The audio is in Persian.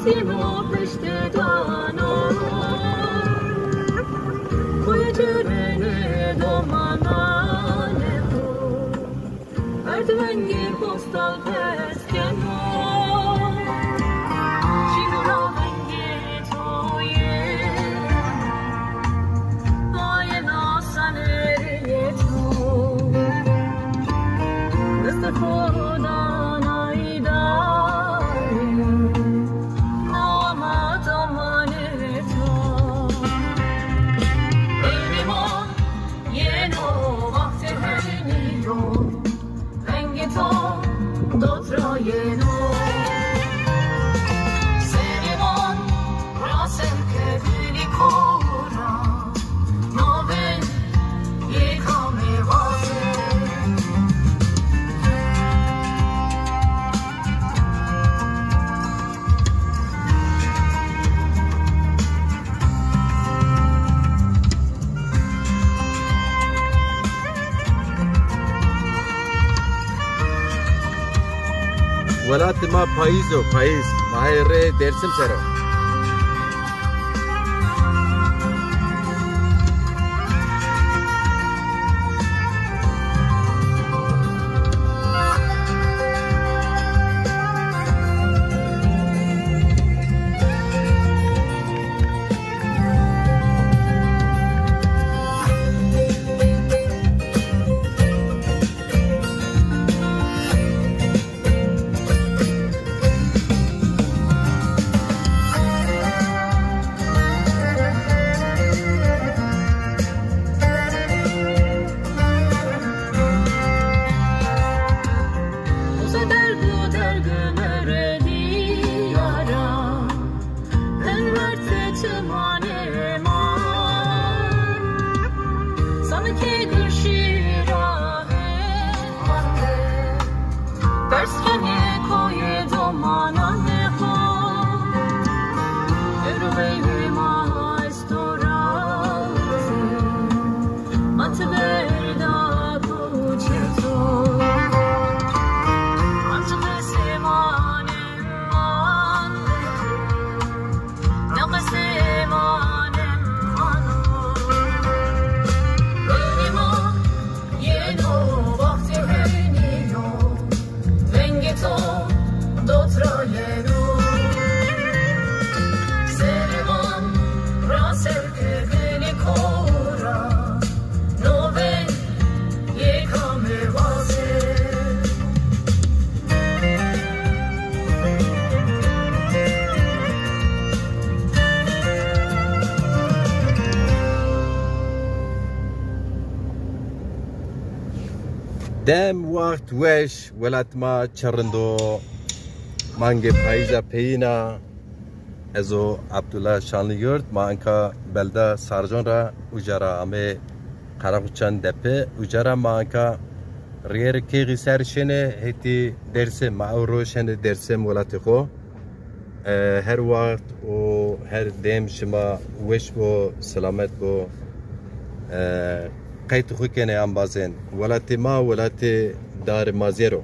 تیمو پشت دانو کوی جرنه دومانانه بود اردوانگی پستال پسکنو شیدورا هنگی تویه آیه ناسانه تو دست خدا نایداره ولات ما پاییز ماهر درسم سره دم وقت وش ولات ما چرندو مانگه پاییزا پینا ازو عبدالله شانلیگرد ما انکا بلده سارجان را اجارا همه قرق چند دپه اجارا ما انکا ریر کیغی سرشنه هیتی درسه معورو شنه درسه ولات خو هر وقت و هر دم شما وش بو سلامت بو قيت خوكني ام بازين ولاتي ما ولاتي دار مازيرو